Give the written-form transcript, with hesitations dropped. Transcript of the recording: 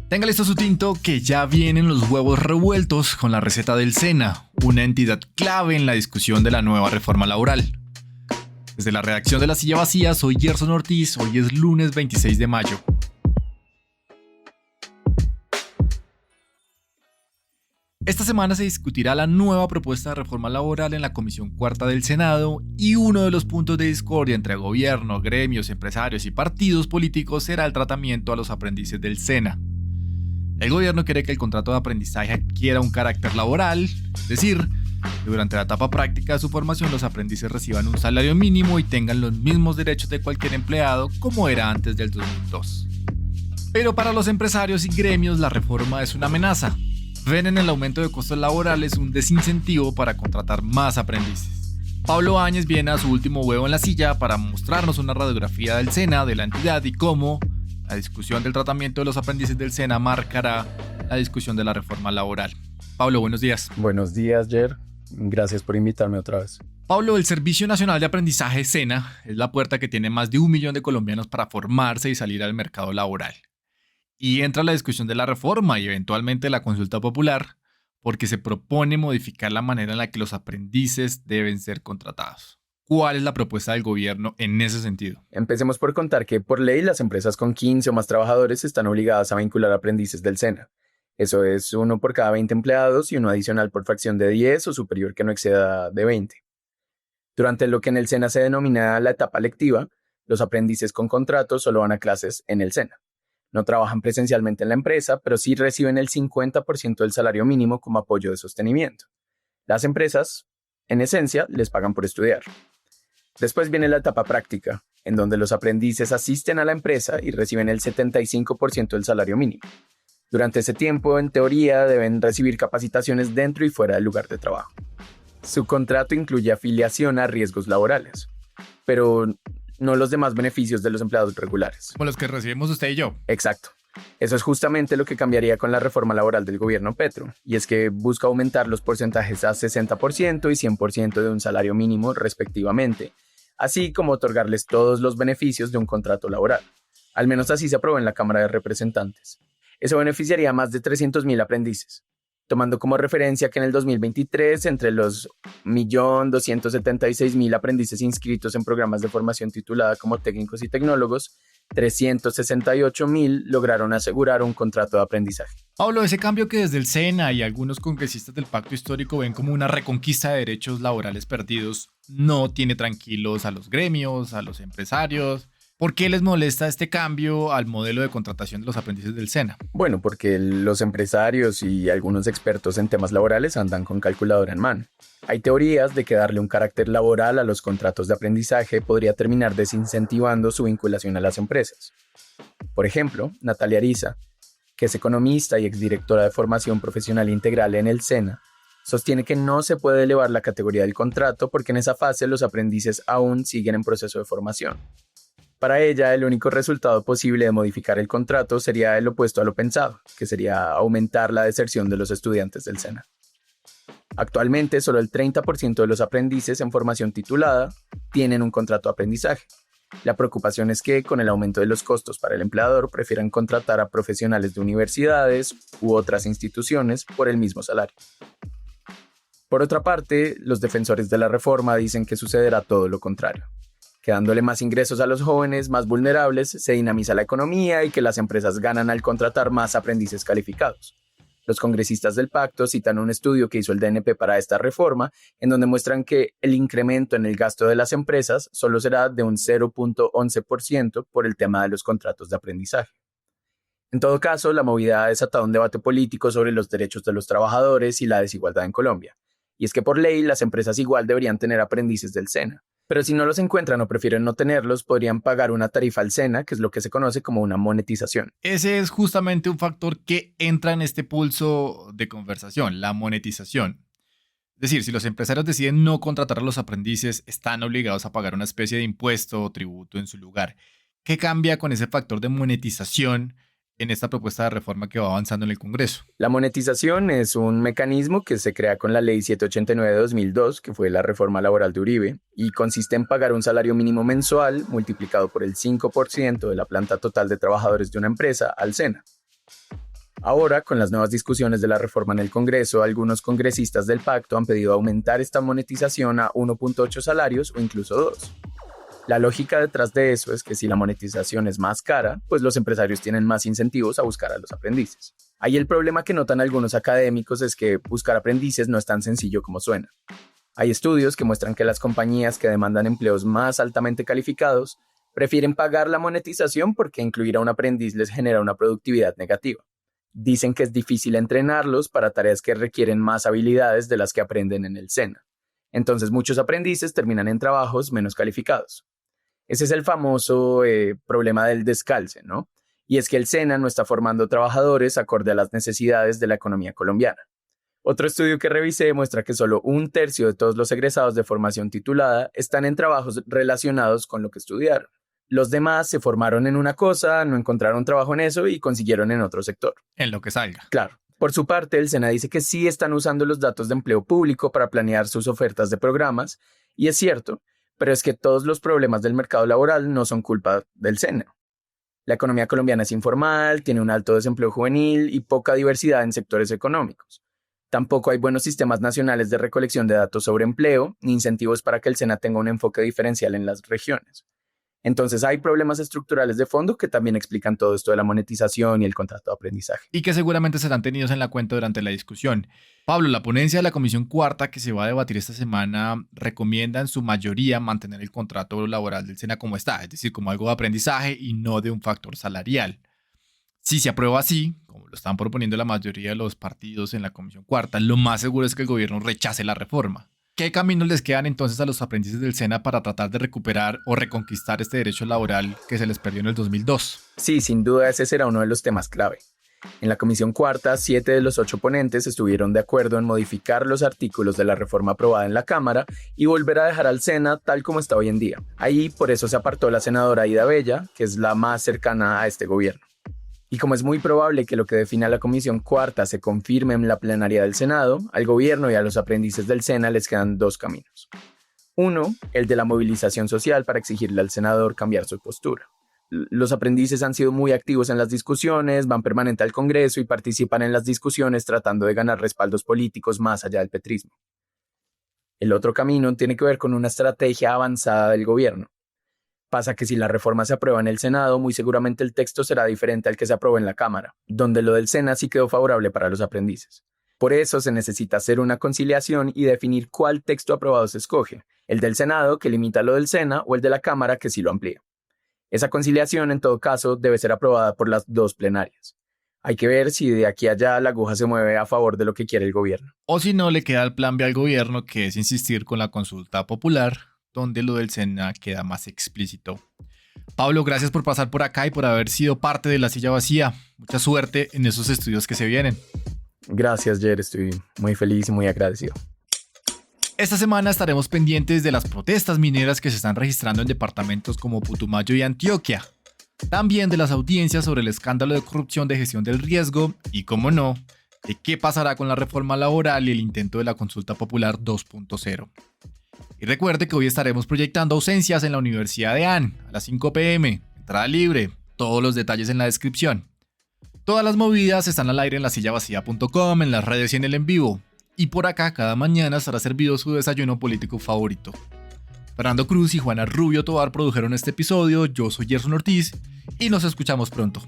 Tenga listo su tinto que ya vienen los huevos revueltos con la receta del SENA, una entidad clave en la discusión de la nueva reforma laboral. Desde la redacción de La Silla Vacía, soy Gerson Ortiz, hoy es lunes 26 de mayo. Esta semana se discutirá la nueva propuesta de reforma laboral en la Comisión Cuarta del Senado y uno de los puntos de discordia entre gobierno, gremios, empresarios y partidos políticos será el tratamiento a los aprendices del SENA. El gobierno quiere que el contrato de aprendizaje adquiera un carácter laboral, es decir, que durante la etapa práctica de su formación los aprendices reciban un salario mínimo y tengan los mismos derechos de cualquier empleado como era antes del 2002. Pero para los empresarios y gremios la reforma es una amenaza. Ven en el aumento de costos laborales un desincentivo para contratar más aprendices. Pablo Áñez viene a su último huevo en la silla para mostrarnos una radiografía del SENA, de la entidad y cómo la discusión del tratamiento de los aprendices del SENA marcará la discusión de la reforma laboral. Pablo, buenos días. Buenos días, Jer. Gracias por invitarme otra vez. Pablo, el Servicio Nacional de Aprendizaje SENA es la puerta que tiene más de 1 millón de colombianos para formarse y salir al mercado laboral. Y entra la discusión de la reforma y eventualmente la consulta popular porque se propone modificar la manera en la que los aprendices deben ser contratados. ¿Cuál es la propuesta del gobierno en ese sentido? Empecemos por contar que por ley las empresas con 15 o más trabajadores están obligadas a vincular aprendices del SENA. Eso es 1 por cada 20 empleados y 1 adicional por fracción de 10 o superior que no exceda de 20. Durante lo que en el SENA se denomina la etapa lectiva, los aprendices con contrato solo van a clases en el SENA. No trabajan presencialmente en la empresa, pero sí reciben el 50% del salario mínimo como apoyo de sostenimiento. Las empresas, en esencia, les pagan por estudiar. Después viene la etapa práctica, en donde los aprendices asisten a la empresa y reciben el 75% del salario mínimo. Durante ese tiempo, en teoría, deben recibir capacitaciones dentro y fuera del lugar de trabajo. Su contrato incluye afiliación a riesgos laborales, pero no los demás beneficios de los empleados regulares. Como los que recibimos usted y yo. Exacto. Eso es justamente lo que cambiaría con la reforma laboral del gobierno Petro, y es que busca aumentar los porcentajes a 60% y 100% de un salario mínimo respectivamente, así como otorgarles todos los beneficios de un contrato laboral. Al menos así se aprobó en la Cámara de Representantes. Eso beneficiaría a más de 300.000 aprendices, tomando como referencia que en el 2023, entre los 1.276.000 aprendices inscritos en programas de formación titulada como técnicos y tecnólogos, 368.000 lograron asegurar un contrato de aprendizaje. Pablo, ese cambio que desde el SENA y algunos congresistas del Pacto Histórico ven como una reconquista de derechos laborales perdidos, no tiene tranquilos a los gremios, a los empresarios. ¿Por qué les molesta este cambio al modelo de contratación de los aprendices del SENA? Bueno, porque los empresarios y algunos expertos en temas laborales andan con calculadora en mano. Hay teorías de que darle un carácter laboral a los contratos de aprendizaje podría terminar desincentivando su vinculación a las empresas. Por ejemplo, Natalia Ariza, que es economista y exdirectora de formación profesional integral en el SENA, sostiene que no se puede elevar la categoría del contrato porque en esa fase los aprendices aún siguen en proceso de formación. Para ella, el único resultado posible de modificar el contrato sería el opuesto a lo pensado, que sería aumentar la deserción de los estudiantes del SENA. Actualmente, solo el 30% de los aprendices en formación titulada tienen un contrato de aprendizaje. La preocupación es que, con el aumento de los costos para el empleador, prefieran contratar a profesionales de universidades u otras instituciones por el mismo salario. Por otra parte, los defensores de la reforma dicen que sucederá todo lo contrario. Que dándole más ingresos a los jóvenes más vulnerables se dinamiza la economía y que las empresas ganan al contratar más aprendices calificados. Los congresistas del pacto citan un estudio que hizo el DNP para esta reforma, en donde muestran que el incremento en el gasto de las empresas solo será de un 0.11% por el tema de los contratos de aprendizaje. En todo caso, la movida ha desatado un debate político sobre los derechos de los trabajadores y la desigualdad en Colombia. Y es que por ley las empresas igual deberían tener aprendices del SENA. Pero si no los encuentran o prefieren no tenerlos, podrían pagar una tarifa al SENA, que es lo que se conoce como una monetización. Ese es justamente un factor que entra en este pulso de conversación, la monetización. Es decir, si los empresarios deciden no contratar a los aprendices, están obligados a pagar una especie de impuesto o tributo en su lugar. ¿Qué cambia con ese factor de monetización en esta propuesta de reforma que va avanzando en el Congreso? La monetización es un mecanismo que se crea con la Ley 789 de 2002, que fue la reforma laboral de Uribe, y consiste en pagar un salario mínimo mensual multiplicado por el 5% de la planta total de trabajadores de una empresa al SENA. Ahora, con las nuevas discusiones de la reforma en el Congreso, algunos congresistas del pacto han pedido aumentar esta monetización a 1.8 salarios o incluso 2. La lógica detrás de eso es que si la monetización es más cara, pues los empresarios tienen más incentivos a buscar a los aprendices. Ahí el problema que notan algunos académicos es que buscar aprendices no es tan sencillo como suena. Hay estudios que muestran que las compañías que demandan empleos más altamente calificados prefieren pagar la monetización porque incluir a un aprendiz les genera una productividad negativa. Dicen que es difícil entrenarlos para tareas que requieren más habilidades de las que aprenden en el SENA. Entonces muchos aprendices terminan en trabajos menos calificados. Ese es el famoso problema del descalce, ¿no? Y es que el SENA no está formando trabajadores acorde a las necesidades de la economía colombiana. Otro estudio que revisé muestra que solo 1/3 de todos los egresados de formación titulada están en trabajos relacionados con lo que estudiaron. Los demás se formaron en una cosa, no encontraron trabajo en eso y consiguieron en otro sector. En lo que salga. Claro. Por su parte, el SENA dice que sí están usando los datos de empleo público para planear sus ofertas de programas, y es cierto, pero es que todos los problemas del mercado laboral no son culpa del SENA. La economía colombiana es informal, tiene un alto desempleo juvenil y poca diversidad en sectores económicos. Tampoco hay buenos sistemas nacionales de recolección de datos sobre empleo, ni incentivos para que el SENA tenga un enfoque diferencial en las regiones. Entonces hay problemas estructurales de fondo que también explican todo esto de la monetización y el contrato de aprendizaje. Y que seguramente serán tenidos en la cuenta durante la discusión. Pablo, la ponencia de la Comisión Cuarta que se va a debatir esta semana recomienda en su mayoría mantener el contrato laboral del SENA como está, es decir, como algo de aprendizaje y no de un factor salarial. Si se aprueba así, como lo están proponiendo la mayoría de los partidos en la Comisión Cuarta, lo más seguro es que el gobierno rechace la reforma. ¿Qué caminos les quedan entonces a los aprendices del SENA para tratar de recuperar o reconquistar este derecho laboral que se les perdió en el 2002? Sí, sin duda ese será uno de los temas clave. En la Comisión Cuarta, 7 de los 8 ponentes estuvieron de acuerdo en modificar los artículos de la reforma aprobada en la Cámara y volver a dejar al SENA tal como está hoy en día. Ahí por eso se apartó la senadora Aida Bella, que es la más cercana a este gobierno. Y como es muy probable que lo que define la Comisión Cuarta se confirme en la plenaria del Senado, al gobierno y a los aprendices del SENA les quedan 2 caminos. Uno, el de la movilización social para exigirle al senador cambiar su postura. Los aprendices han sido muy activos en las discusiones, van permanente al Congreso y participan en las discusiones tratando de ganar respaldos políticos más allá del petrismo. El otro camino tiene que ver con una estrategia avanzada del gobierno. Pasa que si la reforma se aprueba en el Senado, muy seguramente el texto será diferente al que se aprobó en la Cámara, donde lo del SENA sí quedó favorable para los aprendices. Por eso se necesita hacer una conciliación y definir cuál texto aprobado se escoge, el del Senado, que limita lo del SENA, o el de la Cámara, que sí lo amplía. Esa conciliación, en todo caso, debe ser aprobada por las 2 plenarias. Hay que ver si de aquí a allá la aguja se mueve a favor de lo que quiere el gobierno. O si no, le queda el plan B al gobierno, que es insistir con la consulta popular, donde lo del SENA queda más explícito. Pablo, gracias por pasar por acá y por haber sido parte de La Silla Vacía. Mucha suerte en esos estudios que se vienen. Gracias, Jer, estoy muy feliz y muy agradecido. Esta semana estaremos pendientes de las protestas mineras que se están registrando en departamentos como Putumayo y Antioquia. También de las audiencias sobre el escándalo de corrupción de gestión del riesgo y, como no, de qué pasará con la reforma laboral y el intento de la consulta popular 2.0. Y recuerde que hoy estaremos proyectando ausencias en la Universidad de Ann a las 5 p.m. Entrada libre, todos los detalles en la descripción. Todas las movidas están al aire en lasillavacía.com, en las redes y en el en vivo. Y por acá cada mañana estará servido su desayuno político favorito. Fernando Cruz y Juana Rubio Tovar produjeron este episodio, yo soy Gerson Ortiz y nos escuchamos pronto.